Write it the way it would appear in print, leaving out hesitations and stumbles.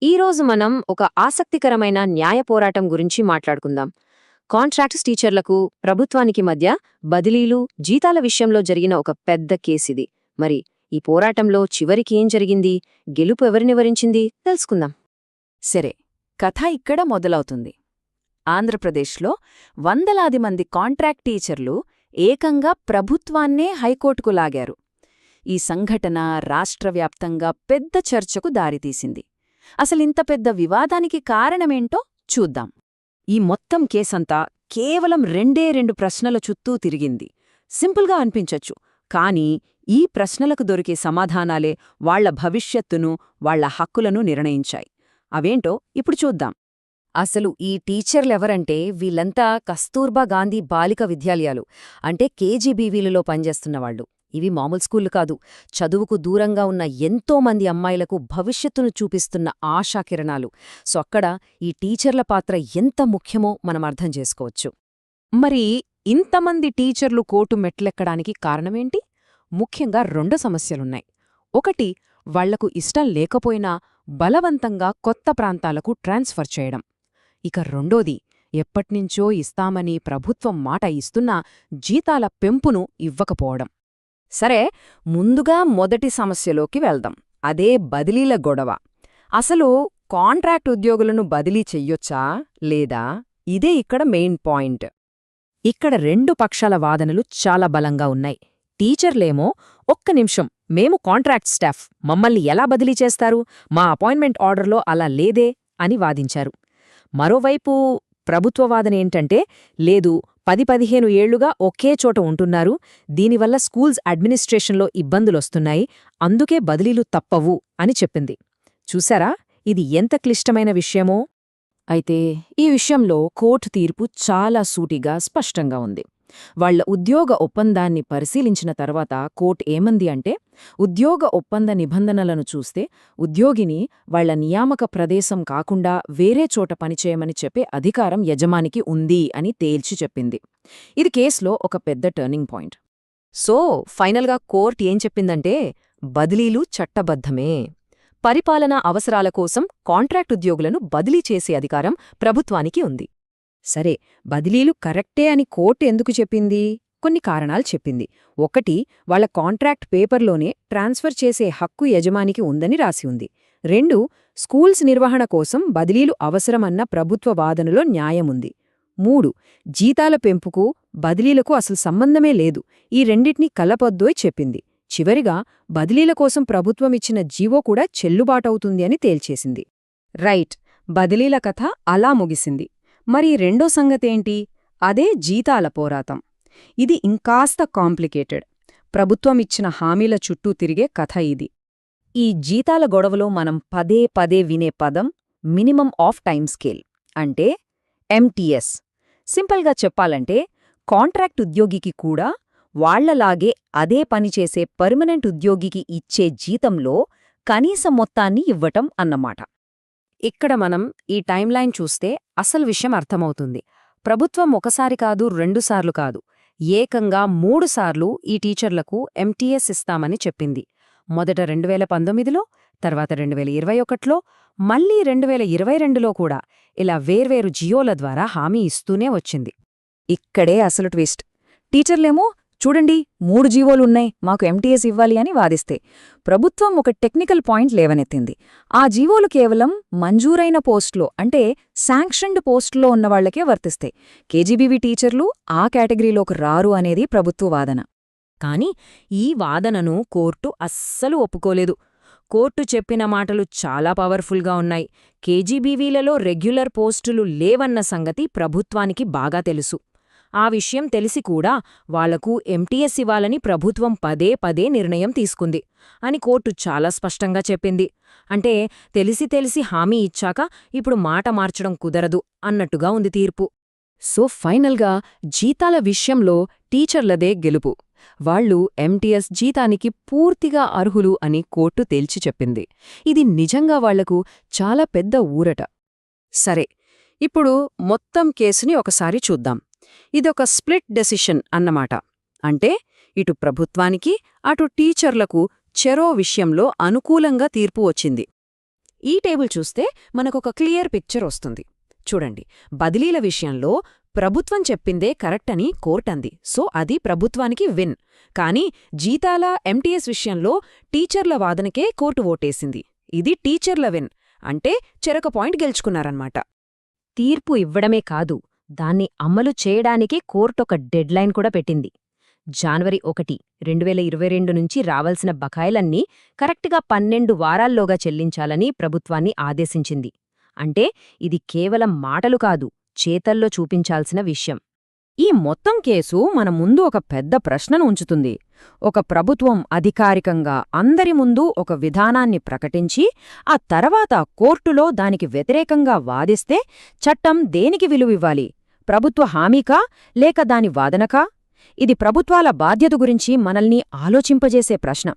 ఈరోజు మనం ఒక ఆసక్తికరమైన న్యాయ పోరాటం గురించి మాట్లాడుకుందాం. కాంట్రాక్ట్స్ టీచర్లకు ప్రభుత్వానికి మధ్య బదిలీలు, జీతాల విషయంలో జరిగిన ఒక పెద్ద కేసిది. మరి ఈ పోరాటంలో చివరికి ఏం జరిగింది, గెలుపు ఎవరిని వరించింది తెలుసుకుందాం. సరే, కథ ఇక్కడ మొదలవుతుంది. ఆంధ్రప్రదేశ్లో వందలాది మంది కాంట్రాక్ట్ టీచర్లు ఏకంగా ప్రభుత్వాన్నే హైకోర్టుకు లాగారు. ఈ సంఘటన రాష్ట్రవ్యాప్తంగా పెద్ద చర్చకు దారితీసింది. అసలింత పెద్ద వివాదానికి కారణమేంటో చూద్దాం. ఈ మొత్తం కేసంతా కేవలం రెండు ప్రశ్నల చుట్టూ తిరిగింది. సింపుల్గా అనిపించొచ్చు, కానీ ఈ ప్రశ్నలకు దొరికే సమాధానాలే వాళ్ల భవిష్యత్తును, వాళ్ల హక్కులను నిర్ణయించాయి. అవేంటో ఇప్పుడు చూద్దాం. అసలు ఈ టీచర్లెవరంటే వీళ్ళంతా కస్తూర్బా గాంధీ బాలిక విద్యాలయాలు అంటే కేజీబీవీలలో పనిచేస్తున్నవాళ్లు. ఇవి మామూలు స్కూళ్లు కాదు, చదువుకు దూరంగా ఉన్న ఎంతోమంది అమ్మాయిలకు భవిష్యత్తును చూపిస్తున్న ఆశాకిరణాలు. సో అక్కడ ఈ టీచర్ల పాత్ర ఎంత ముఖ్యమో మనం అర్థం చేసుకోవచ్చు. మరి ఇంతమంది టీచర్లు కోర్టు మెట్లెక్కడానికి కారణమేంటి? ముఖ్యంగా రెండు సమస్యలున్నాయి. ఒకటి, వాళ్లకు ఇష్టం లేకపోయినా బలవంతంగా కొత్త ప్రాంతాలకు ట్రాన్స్ఫర్ చేయడం. ఇక రెండోది, ఎప్పట్నించో ఇస్తామని ప్రభుత్వం మాట ఇస్తున్నా జీతాల పెంపును ఇవ్వకపోవడం. సరే, ముందుగా మొదటి సమస్యలోకి వెళ్దాం. అదే బదిలీల గొడవ. అసలు కాంట్రాక్ట్ ఉద్యోగులను బదిలీ చెయ్యొచ్చా లేదా? ఇదే ఇక్కడ మెయిన్ పాయింట్. ఇక్కడ రెండు పక్షాల వాదనలు చాలా బలంగా ఉన్నాయి. టీచర్లేమో, ఒక్క నిమిషం, మేము కాంట్రాక్ట్ స్టాఫ్, మమ్మల్ని ఎలా బదిలీ చేస్తారు, మా అపాయింట్మెంట్ ఆర్డర్లో అలా లేదే అని వాదించారు. మరోవైపు ప్రభుత్వ వాదనేంటంటే, లేదు, 10-15 ఏళ్లుగా ఒకే చోట ఉంటున్నారు, దీనివల్ల స్కూల్స్ అడ్మినిస్ట్రేషన్లో ఇబ్బందులొస్తున్నాయి, అందుకే బదిలీలు తప్పవు అని చెప్పింది. చూశారా, ఇది ఎంత క్లిష్టమైన విషయమో? అయితే ఈ విషయంలో కోర్టు తీర్పు చాలా సూటిగా, స్పష్టంగా ఉంది. వాళ్ల ఉద్యోగ ఒప్పందాన్ని పరిశీలించిన తర్వాత కోర్టు ఏమంది అంటే, ఉద్యోగ ఒప్పంద నిబంధనలను చూస్తే ఉద్యోగిని వాళ్ల నియామక ప్రదేశం కాకుండా వేరే చోట పనిచేయమని చెప్పే అధికారం యజమానికి ఉంది అని తేల్చి చెప్పింది. ఇది కేసులో ఒక పెద్ద టర్నింగ్ పాయింట్. సో ఫైనల్గా కోర్టు ఏం చెప్పిందంటే, బదిలీలు చట్టబద్ధమే. పరిపాలనా అవసరాల కోసం కాంట్రాక్ట్ ఉద్యోగులను బదిలీ చేసే అధికారం ప్రభుత్వానికి ఉంది. సరే, బదిలీలు కరెక్టే అని కోర్టు ఎందుకు చెప్పింది? కొన్ని కారణాలు చెప్పింది. ఒకటి, వాళ్ల కాంట్రాక్ట్ పేపర్లోనే ట్రాన్స్ఫర్ చేసే హక్కు యజమానికి ఉందని రాసి ఉంది. 2, స్కూల్స్ నిర్వహణ కోసం బదిలీలు అవసరమన్న ప్రభుత్వ వాదనలో న్యాయముంది. 3, జీతాల పెంపుకు బదిలీలకు అసలు సంబంధమే లేదు, ఈ రెండిటినీ కలపొద్దోయ్ చెప్పింది. చివరిగా, బదిలీల కోసం ప్రభుత్వమిచ్చిన జీవో కూడా చెల్లుబాటవుతుంది అని తేల్చేసింది. రైట్, బదిలీల కథ అలా ముగిసింది. మరి రెండో సంగతేంటి? అదే జీతాల పోరాటం. ఇది ఇంకాస్త కాంప్లికేటెడ్. ప్రభుత్వమిచ్చిన హామీల చుట్టూ తిరిగే కథ ఇది. ఈ జీతాల గొడవలో మనం పదే పదే వినే పదం మినిమం ఆఫ్ టైమ్ స్కేల్, అంటే ఎంటీఎస్. సింపుల్గా చెప్పాలంటే, కాంట్రాక్ట్ ఉద్యోగికి కూడా వాళ్లలాగే అదే పనిచేసే పర్మనెంట్ ఉద్యోగికి ఇచ్చే జీతంలో కనీస మొత్తాన్ని ఇవ్వటం అన్నమాట. ఇక్కడ మనం ఈ టైంలైన్ చూస్తే అసలు విషయం అర్థమవుతుంది. ప్రభుత్వం ఒకసారి కాదు, 2 సార్లు కాదు, ఏకంగా 3 సార్లు ఈ టీచర్లకు ఎంటీఎస్ ఇస్తామని చెప్పింది. మొదట 2019లో, తర్వాత 2021లో, మళ్లీ 2022లో కూడా ఇలా వేర్వేరు జియోల ద్వారా హామీ ఇస్తూనే వచ్చింది. ఇక్కడే అసలు ట్విస్ట్. టీచర్లేమో, చూడండి, 3 జీవోలున్నాయి, మాకు ఎంటీఎస్ ఇవ్వాలి అని వాదిస్తే, ప్రభుత్వం ఒక టెక్నికల్ పాయింట్ లేవనెత్తింది. ఆ జీవోలు కేవలం మంజూరైన పోస్టులో, అంటే శాంక్షన్డ్ పోస్టులో ఉన్నవాళ్లకే వర్తిస్తాయి. కేజీబీవీ టీచర్లు ఆ కేటగిరీలోకి రారు అనేది ప్రభుత్వ వాదన. కాని ఈ వాదనను కోర్టు అస్సలు ఒప్పుకోలేదు. కోర్టు చెప్పిన మాటలు చాలా పవర్ఫుల్గా ఉన్నాయి. కేజీబీవీలలో రెగ్యులర్ పోస్టులు లేవన్న సంగతి ప్రభుత్వానికి బాగా తెలుసు. ఆ విషయం తెలిసి కూడా వాళ్లకు ఎంటీఎస్ ఇవ్వాలని ప్రభుత్వం పదే పదే నిర్ణయం తీసుకుంది అని కోర్టు చాలా స్పష్టంగా చెప్పింది. అంటే తెలిసి హామీ ఇచ్చాక ఇప్పుడు మాట మార్చడం కుదరదు అన్నట్టుగా ఉంది తీర్పు. సో ఫైనల్గా జీతాల విషయంలో టీచర్లదే గెలుపు. వాళ్లు ఎంటీఎస్ జీతానికి పూర్తిగా అర్హులు అని కోర్టు తేల్చి చెప్పింది. ఇది నిజంగా వాళ్లకు చాలా పెద్ద ఊరట. సరే, ఇప్పుడు మొత్తం కేసుని ఒకసారి చూద్దాం. ఇదొక స్ప్లిట్ డెసిషన్ అన్నమాట. అంటే ఇటు ప్రభుత్వానికి, అటు టీచర్లకు చెరో విషయంలో అనుకూలంగా తీర్పు వచ్చింది. ఈ టేబుల్ చూస్తే మనకొక క్లియర్ పిక్చర్ వస్తుంది. చూడండి, బదిలీల విషయంలో ప్రభుత్వం చెప్పిందే కరెక్ట్ అని కోర్ట్ అంది, సో అది ప్రభుత్వానికి విన్. కానీ జీతాల ఎంటీఎస్ విషయంలో టీచర్ల వాదనకే కోర్టు ఓటేసింది. ఇది టీచర్ల విన్, అంటే చెరొక పాయింట్ గెలుచుకున్నారన్నమాట. తీర్పు ఇవ్వడమే కాదు, దాన్ని అమలు చేయడానికి కోర్టొక డెడ్లైన్ కూడా పెట్టింది. జనవరి 1, 2022 నుంచి రావాల్సిన బకాయిలన్నీ కరెక్ట్గా 12 వారాల్లోగా చెల్లించాలని ప్రభుత్వాన్ని ఆదేశించింది. అంటే ఇది కేవలం మాటలు కాదు, చేతల్లో చూపించాల్సిన విషయం. ఈ మొత్తం కేసు మన ముందు ఒక పెద్ద ప్రశ్నను ఉంచుతుంది. ఒక ప్రభుత్వం అధికారికంగా అందరి ముందు ఒక విధానాన్ని ప్రకటించి ఆ తర్వాత కోర్టులో దానికి వ్యతిరేకంగా వాదిస్తే చట్టం దేనికి విలువివ్వాలి? ప్రభుత్వ హామీకా లేక దాని వాదనకా? ఇది ప్రభుత్వాల బాధ్యత గురించి మనల్ని ఆలోచింపజేసే ప్రశ్న.